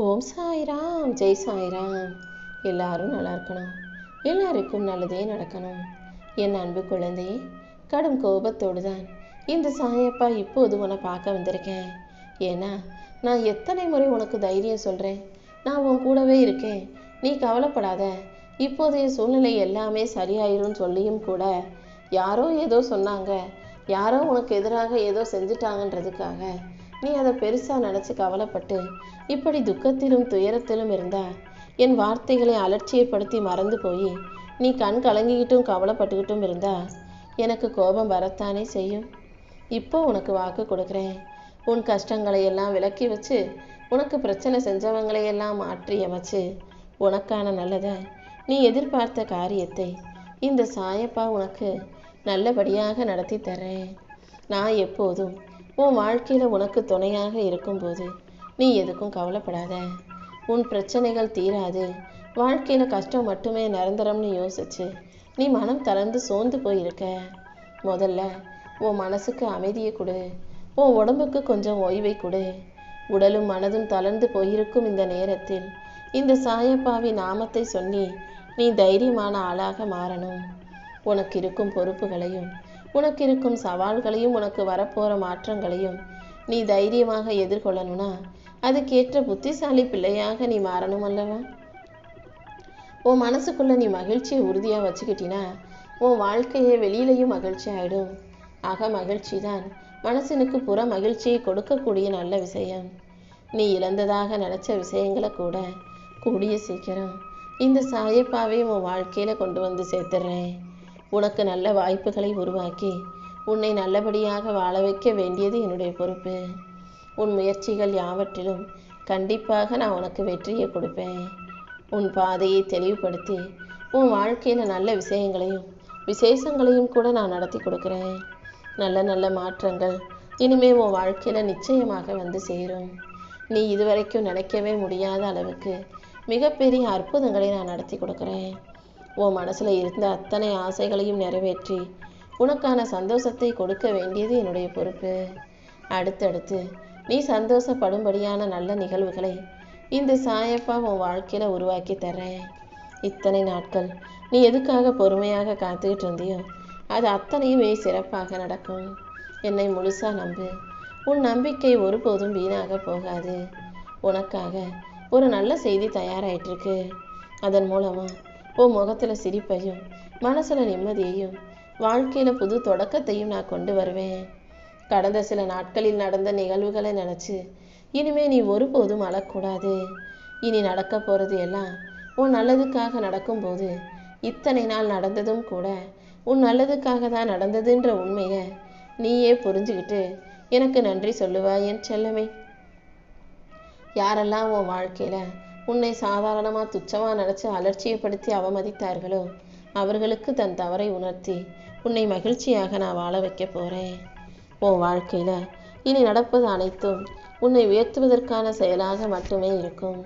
ஓம் சாய்ராம், ஜெய் சாய்ராம். எல்லாரும் நல்லா இருக்கணும், எல்லாருக்கும் நல்லதே நடக்கணும். என் அன்பு குழந்தையே, கடும் கோபத்தோடு தான் இந்த சாயப்பா இப்போது உன்னை பார்க்க வந்திருக்கேன். ஏன்னா நான் எத்தனை முறை உனக்கு தைரியம் சொல்கிறேன், நான் உன் கூடவே இருக்கேன், நீ கவலைப்படாத, இப்போதைய சூழ்நிலை எல்லாமே சரியாயிரும் சொல்லியும் கூட யாரோ ஏதோ சொன்னாங்க, யாரோ உனக்கு எதிராக ஏதோ செஞ்சுட்டாங்கன்றதுக்காக நீ அதை பெருசாக நினச்சி கவலைப்பட்டு இப்படி துக்கத்திலும் துயரத்திலும் இருந்தா என் வார்த்தைகளை அலட்சியப்படுத்தி மறந்து போய் நீ கண் கலங்கிக்கிட்டும் கவலைப்பட்டுக்கிட்டும் இருந்தா எனக்கு கோபம் வரத்தானே செய்யும். இப்போ உனக்கு வாக்கு கொடுக்குறேன், உன் கஷ்டங்களை எல்லாம் விலக்கி வச்சு உனக்கு பிரச்சனை செஞ்சவங்களையெல்லாம் மாற்றி அமைச்சு உனக்கான நல்லதை நீ எதிர்பார்த்த காரியத்தை இந்த சாயப்பா உனக்கு நல்லபடியாக நடத்தி தர்றேன். நான் எப்போதும் உன் வாழ்க்கையில் உனக்கு துணையாக இருக்கும்போது நீ எதுக்கும் கவலைப்படாத. உன் பிரச்சனைகள் தீராது, வாழ்க்கையில் கஷ்டம் மட்டுமே நிரந்தரம்னு யோசிச்சு நீ மனம் தளர்ந்து சோர்ந்து போயிருக்க. முதல்ல உன் மனசுக்கு அமைதியை கொடு, உன் உடம்புக்கு கொஞ்சம் ஓய்வை கொடு. உடலும் மனதும் தளர்ந்து போயிருக்கும் இந்த நேரத்தில் இந்த சாயப்பாவி நாமத்தை சொல்லி நீ தைரியமான ஆளாக மாறணும். உனக்கு இருக்கும் பொறுப்புகளையும் உனக்கு இருக்கும் சவால்களையும் உனக்கு வரப்போகிற மாற்றங்களையும் நீ தைரியமாக எதிர்கொள்ளணும்னா அதுக்கேற்ற புத்திசாலி பிள்ளையாக நீ மாறணும் அல்லவா? உன் மனசுக்குள்ள நீ மகிழ்ச்சியை உறுதியாக வச்சுக்கிட்டினா உன் வாழ்க்கையே வெளியிலையும் மகிழ்ச்சி ஆகிடும். ஆக மகிழ்ச்சி தான் மனசனுக்கு புற மகிழ்ச்சியை கொடுக்கக்கூடிய நல்ல விஷயம். நீ இழந்ததாக நினச்ச விஷயங்களை கூட கூடிய சீக்கிரம் இந்த சாயப்பாவை உன் வாழ்க்கையில் கொண்டு வந்து சேர்த்துடுறேன். உனக்கு நல்ல வாய்ப்புகளை உருவாக்கி உன்னை நல்லபடியாக வாழ வைக்க வேண்டியது என்னுடைய பொறுப்பு. உன் முயற்சிகள் யாவற்றிலும் கண்டிப்பாக நான் உனக்கு வெற்றியை கொடுப்பேன். உன் பாதையை தெளிவுபடுத்தி உன் வாழ்க்கையில் நல்ல விஷயங்களையும் விசேஷங்களையும் கூட நான் நடத்தி கொடுக்குறேன். நல்ல நல்ல மாற்றங்கள் இனிமேல் உன் வாழ்க்கையில் நிச்சயமாக வந்து சேரும். நீ இதுவரைக்கும் நினைக்கவே முடியாத அளவுக்கு மிகப்பெரிய அற்புதங்களை நான் நடத்தி கொடுக்குறேன். உன் மனசில் இருந்த அத்தனை ஆசைகளையும் நிறைவேற்றி உனக்கான சந்தோஷத்தை கொடுக்க வேண்டியது என்னுடைய பொறுப்பு. அடுத்தடுத்து நீ சந்தோஷப்படும்படியான நல்ல நிகழ்வுகளை இந்த சாயப்பா உன் வாழ்க்கையில் உருவாக்கி தர்றேன். இத்தனை நாட்கள் நீ எதுக்காக பொறுமையாக காத்துக்கிட்டு இருந்தியோ அது அத்தனையுமே சிறப்பாக நடக்கும். என்னை முழுசாக நம்பு, உன் நம்பிக்கை ஒருபோதும் வீணாக போகாது. உனக்காக ஒரு நல்ல செய்தி தயாராகிட்டுருக்கு. அதன் மூலமாக உன் முகத்தில் சிரிப்பையும் மனசில் நிம்மதியையும் வாழ்க்கையில் புது தொடக்கத்தையும் நான் கொண்டு வருவேன். கடந்த சில நாட்களில் நடந்த நிகழ்வுகளை நினச்சி இனிமே நீ ஒருபோதும் அழக்கூடாது. இனி நடக்க போகிறது எல்லாம் உன் நல்லதுக்காக நடக்கும்போது இத்தனை நாள் நடந்ததும் கூட உன் நல்லதுக்காக தான் நடந்ததுன்ற உண்மையை நீயே புரிஞ்சுக்கிட்டு எனக்கு நன்றி சொல்லுவாய் என் செல்லமே. யாரெல்லாம் உன் வாழ்க்கையில் உன்னை சாதாரணமாக துச்சமாக நினச்சி அலட்சியப்படுத்தி அவமதித்தார்களோ அவர்களுக்கு தன் தவறை உணர்த்தி உன்னை மகிழ்ச்சியாக நான் வாழ வைக்க போகிறேன். உன் வாழ்க்கையில் இனி நடப்பது அனைத்தும் உன்னை உயர்த்துவதற்கான செயலாக மட்டுமே இருக்கும்.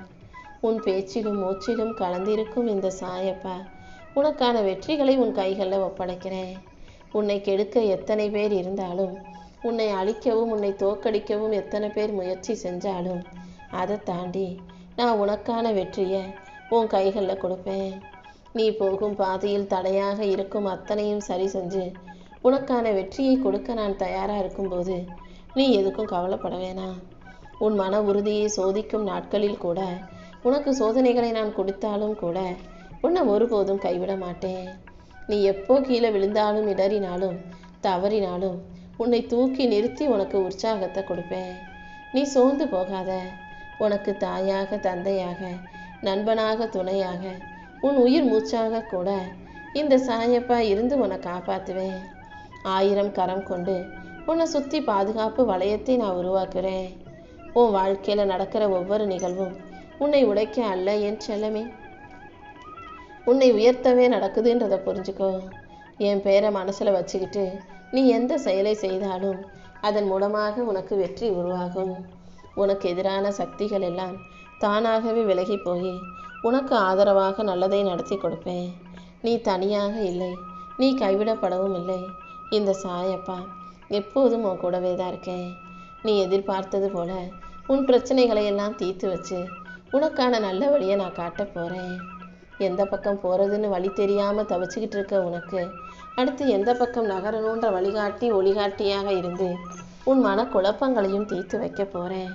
உன் பேச்சிலும் மூச்சிலும் கலந்திருக்கும் இந்த சாயப்பா உனக்கான வெற்றிகளை உன் கைகளில் ஒப்படைக்கிறேன். உன்னை கெடுக்க எத்தனை பேர் இருந்தாலும், உன்னை அழிக்கவும் உன்னை தோற்கடிக்கவும் எத்தனை பேர் முயற்சி செஞ்சாலும் அதை தாண்டி நான் உனக்கான வெற்றியை உன் கைகளில் கொடுப்பேன். நீ போகும் பாதையில் தடையாக இருக்கும் அத்தனையும் சரி செஞ்சு உனக்கான வெற்றியை கொடுக்க நான் தயாராக இருக்கும்போது நீ எதுக்கும் கவலைப்பட வேணாம். உன் மன உறுதியை சோதிக்கும் நாட்களில் கூட உனக்கு சோதனைகளை நான் கொடுத்தாலும் கூட உன்னை ஒருபோதும் கைவிட மாட்டேன். நீ எப்போ கீழே விழுந்தாலும் இடறினாலும் தவறினாலும் உன்னை தூக்கி நிறுத்தி உனக்கு உற்சாகத்தை கொடுப்பேன். நீ சோர்ந்து போகாத. உனக்கு தாயாக தந்தையாக நண்பனாக துணையாக உன் உயிர் மூச்சாக கூட இந்த சாயப்பா இருந்து உன்னை காப்பாற்றுவேன். 1000 கரம் கொண்டு உன்னை சுற்றி பாதுகாப்பு வளையத்தை நான் உருவாக்குறேன். உன் வாழ்க்கையில் நடக்கிற ஒவ்வொரு நிகழ்வும் உன்னை உடைக்க அல்ல என் செல்லமே, உன்னை உயர்த்தவே நடக்குதுன்றதை புரிஞ்சுக்கோ. என் பேரை மனசில் வச்சுக்கிட்டு நீ எந்த செயலை செய்தாலும் அதன் மூலமாக உனக்கு வெற்றி உருவாகும். உனக்கு எதிரான சக்திகள் எல்லாம் தானாகவே விலகி போய் உனக்கு ஆதரவாக நல்லதை நடத்தி கொடுப்பேன். நீ தனியாக இல்லை, நீ கைவிடப்படவும் இல்லை. இந்த சாயப்பா எப்போதும் உன் கூடவே தான் இருக்கேன். நீ எதிர்பார்த்தது போல உன் பிரச்சனைகளை எல்லாம் தீர்த்து வச்சு உனக்கான நல்ல வழியை நான் காட்ட போகிறேன். எந்த பக்கம் போகிறதுன்னு வழி தெரியாமல் தவிச்சுக்கிட்டு இருக்க உனக்கு அடுத்து எந்த பக்கம் நகரணுன்ற வழிகாட்டி ஒளிகாட்டியாக இருந்து உன் மனக்குழப்பங்களையும் தீர்த்து வைக்க போகிறேன்.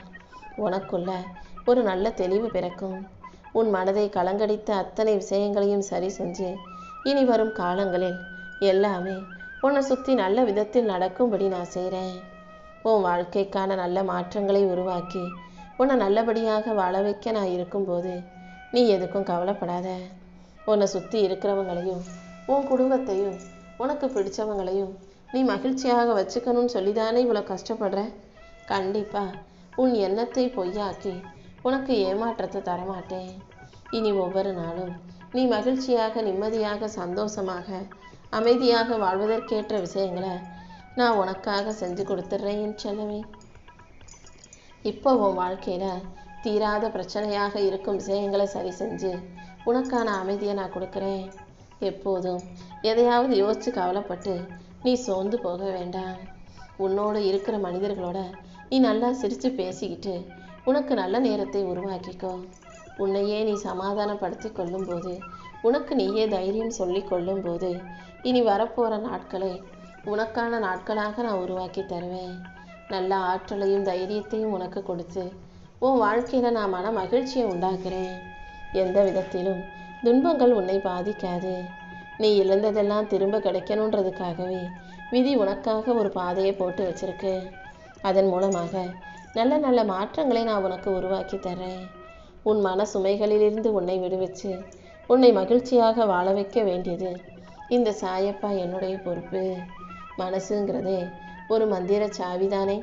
உனக்குள்ள ஒரு நல்ல தெளிவு பிறக்கும். உன் மனதை கலங்கடித்த அத்தனை விஷயங்களையும் சரி செஞ்சு இனி வரும் காலங்களில் எல்லாமே உன்னை சுற்றி நல்ல விதத்தில் நடக்கும்படி நான் செய்கிறேன். உன் வாழ்க்கைக்கான நல்ல மாற்றங்களை உருவாக்கி உன்னை நல்லபடியாக வாழ வைக்க நான் இருக்கும்போது நீ எதுக்கும் கவலைப்படாத. உன்னை சுற்றி இருக்கிறவங்களையும் உன் குடும்பத்தையும் உனக்கு பிடிச்சவங்களையும் நீ மகிழ்ச்சியாக வச்சுக்கணும்னு சொல்லிதானே இவ்வளோ கஷ்டப்படுற. கண்டிப்பாக உன் எண்ணத்தை பொய்யாக்கி உனக்கு ஏமாற்றத்தை தரமாட்டேன். இனி ஒவ்வொரு நாளும் நீ மகிழ்ச்சியாக நிம்மதியாக சந்தோஷமாக அமைதியாக வாழ்வதற்கேற்ற விஷயங்களை நான் உனக்காக செஞ்சு கொடுத்துட்றேன் என் செல்லவே. இப்போ உன் வாழ்க்கையில் தீராத பிரச்சனையாக இருக்கும் விஷயங்களை சரி செஞ்சு உனக்கான அமைதியை நான் கொடுக்குறேன். எப்போதும் எதையாவது யோசித்து கவலைப்பட்டு நீ சோர்ந்து போக வேண்டாம். உன்னோடு இருக்கிற மனிதர்களோட நீ நல்லா சிரித்து பேசிக்கிட்டு உனக்கு நல்ல நேரத்தை உருவாக்கிக்கோ. உன்னையே நீ சமாதானப்படுத்தி கொள்ளும்போது உனக்கு நீயே தைரியம் சொல்லி கொள்ளும்போது இனி வரப்போகிற நாட்களை உனக்கான நாட்களாக நான் உருவாக்கி தருவேன். நல்ல ஆற்றலையும் தைரியத்தையும் உனக்கு கொடுத்து உன் வாழ்க்கையில் நான் மன மகிழ்ச்சியை உண்டாக்குறேன். எந்த விதத்திலும் துன்பங்கள் உன்னை பாதிக்காது. நீ இழந்ததெல்லாம் திரும்ப கிடைக்கணுன்றதுக்காகவே விதி உனக்காக ஒரு பாதையை போட்டு வச்சிருக்கு. அதன் மூலமாக நல்ல நல்ல மாற்றங்களை நான் உனக்கு உருவாக்கி தர்றேன். உன் மன சுமைகளிலிருந்து உன்னை விடுவிச்சு உன்னை மகிழ்ச்சியாக வாழ வைக்க வேண்டியது இந்த சாயப்பா என்னுடைய பொறுப்பு. மனசுங்கிறதே ஒரு மந்திர சாவிதானே.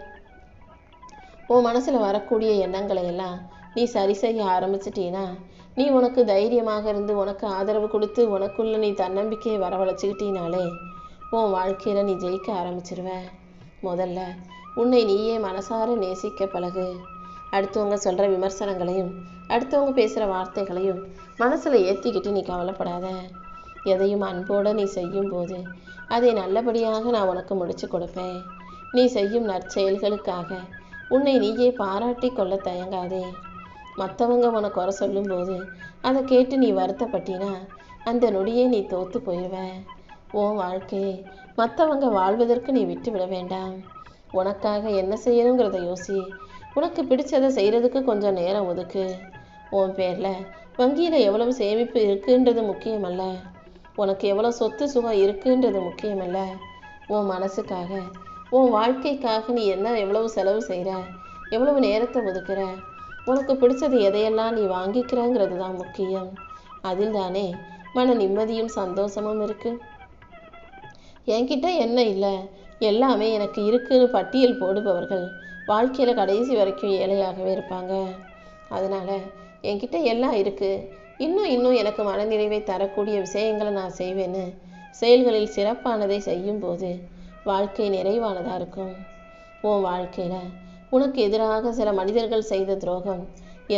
உன் மனசில் வரக்கூடிய எண்ணங்களை எல்லாம் நீ சரி செய்ய ஆரம்பிச்சிட்டீன்னா நீ உனக்கு தைரியமாக இருந்து உனக்கு ஆதரவு கொடுத்து உனக்குள்ள நீ தன்னம்பிக்கையை வரவழைச்சிக்கிட்டீனாலே உன் வாழ்க்கையில் நீ ஜெயிக்க ஆரம்பிச்சிருவ. முதல்ல உன்னை நீயே மனசார நேசிக்க பழகு. அடுத்தவங்க சொல்கிற விமர்சனங்களையும் அடுத்தவங்க பேசுகிற வார்த்தைகளையும் மனசில் ஏற்றிக்கிட்டு நீ கவலைப்படாத. எதையும் அன்போடு நீ செய்யும்போது அதை நல்லபடியாக நான் உனக்கு முடிச்சு கொடுப்பேன். நீ செய்யும் நற்செயல்களுக்காக உன்னை நீயே பாராட்டி கொள்ள தயங்காதே. மற்றவங்க உனக்கு குறை சொல்லும்போது அதை கேட்டு நீ வருத்தப்பட்டினா அந்த நொடியே நீ தோற்று போயிடுவ. உன் வாழ்க்கையை மற்றவங்க வாழ்வதற்கு நீ விட்டு விட வேண்டாம். உனக்காக என்ன செய்யணுங்கிறத யோசி. உனக்கு பிடிச்சதை செய்கிறதுக்கு கொஞ்சம் நேரம் ஒதுக்கு. உன் பேரில் வங்கியில் எவ்வளவு சேமிப்பு இருக்குன்றது முக்கியமல்ல, உனக்கு எவ்வளோ சொத்து சுகம் இருக்குன்றது முக்கியமல்ல. உன் மனசுக்காக உன் வாழ்க்கைக்காக நீ எவ்வளவு செலவு செய்கிற, எவ்வளவு நேரத்தை ஒதுக்குற, உனக்கு பிடிச்சது எதையெல்லாம் நீ வாங்கிக்கிறங்கிறது தான் முக்கியம். அதில் தானே மன நிம்மதியும் சந்தோஷமும் இருக்கு. என்கிட்ட என்ன இல்லை எல்லாமே எனக்கு இருக்குன்னு பட்டியல் போடுபவர்கள் வாழ்க்கையில் கடைசி வரைக்கும் ஏழையாகவே இருப்பாங்க. அதனால் என்கிட்ட எல்லாம் இருக்குது, இன்னும் எனக்கு மனநிறைவை தரக்கூடிய விஷயங்களை நான் செய்வேன்னு செயல்களில் சிறப்பானதை செய்யும்போது வாழ்க்கை நிறைவானதாக இருக்கும். உன் வாழ்க்கையில் உனக்கு எதிராக சில மனிதர்கள் செய்த துரோகம்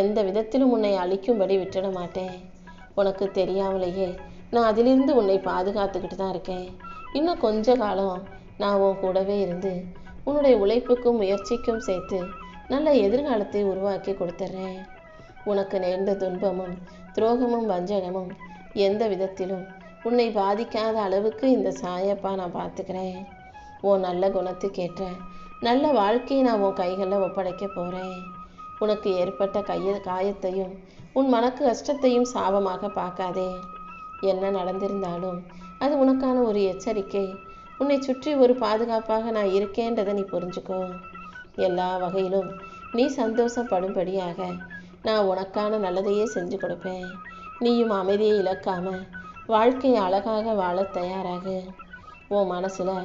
எந்த விதத்திலும் உன்னை அழிக்கும்படி விட்டுட மாட்டேன். உனக்கு தெரியாமலேயே நான் அதிலிருந்து உன்னை பாதுகாத்துக்கிட்டு தான் இருக்கேன். இன்னும் கொஞ்ச காலம் நான் உன் கூடவே இருந்து உன்னுடைய உழைப்புக்கும் முயற்சிக்கும் சேர்த்து நல்ல எதிர்காலத்தை உருவாக்கி கொடுத்துட்றேன். உனக்கு நேர்ந்த துன்பமும் துரோகமும் வஞ்சகமும் எந்த விதத்திலும் உன்னை பாதிக்காத அளவுக்கு இந்த சாயப்பா நான் பார்த்துக்கிறேன். உன் நல்ல குணத்துக்கேற்ற நல்ல வாழ்க்கையை நான் உன் கைகளில் ஒப்படைக்க போகிறேன். உனக்கு ஏற்பட்ட காயத்தையும் உன் மனக்கு கஷ்டத்தையும் சாபமாக பார்க்காதே. என்ன நடந்திருந்தாலும் அது உனக்கான ஒரு எச்சரிக்கை. உன்னை சுற்றி ஒரு பாதுகாப்பாக நான் இருக்கேன்றதை நீ புரிஞ்சுக்கோ. எல்லா வகையிலும் நீ சந்தோஷப்படும்படியாக நான் உனக்கான நல்லதையே செஞ்சு கொடுப்பேன். நீயும் அமைதியை இழக்காம வாழ்க்கையை அழகாக வாழ தயாராகு. உன் மனசில்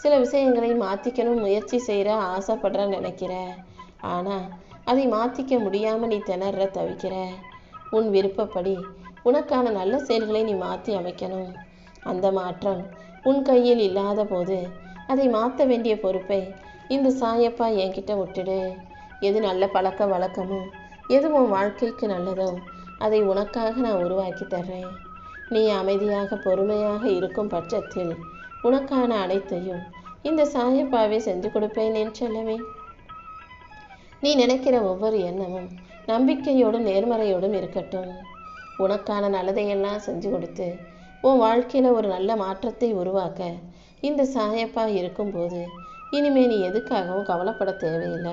சில விஷயங்களை மாற்றிக்கணும் முயற்சி செய்கிற ஆசைப்படுற நினைக்கிற, ஆனால் அதை மாற்றிக்க முடியாமல் நீ திணற தவிக்கிற. உன் விருப்பப்படி உனக்கான நல்ல செயல்களை நீ மாற்றி அமைக்கணும். அந்த மாற்றம் உன் கையில் இல்லாத போது அதை மாற்ற வேண்டிய பொறுப்பை இந்த சாயப்பா என்கிட்ட விட்டுடு. எது நல்ல பழக்க வழக்கமோ எது உன் வாழ்க்கைக்கு நல்லதோ அதை உனக்காக நான் உருவாக்கி தர்றேன். நீ அமைதியாக பொறுமையாக இருக்கும் பட்சத்தில் உனக்கான அனைத்தையும் இந்த சாயப்பாவே செஞ்சு கொடுப்பேன் என் செல்லவே. நீ நினைக்கிற ஒவ்வொரு எண்ணமும் நம்பிக்கையோடும் நேர்மறையோடும் இருக்கட்டும். உனக்கான நல்லதையெல்லாம் செஞ்சு கொடுத்து உன் வாழ்க்கையில் ஒரு நல்ல மாற்றத்தை உருவாக்க இந்த சாயப்பா இருக்கும்போது இனிமே நீ எதுக்காகவும் கவலைப்பட தேவையில்லை.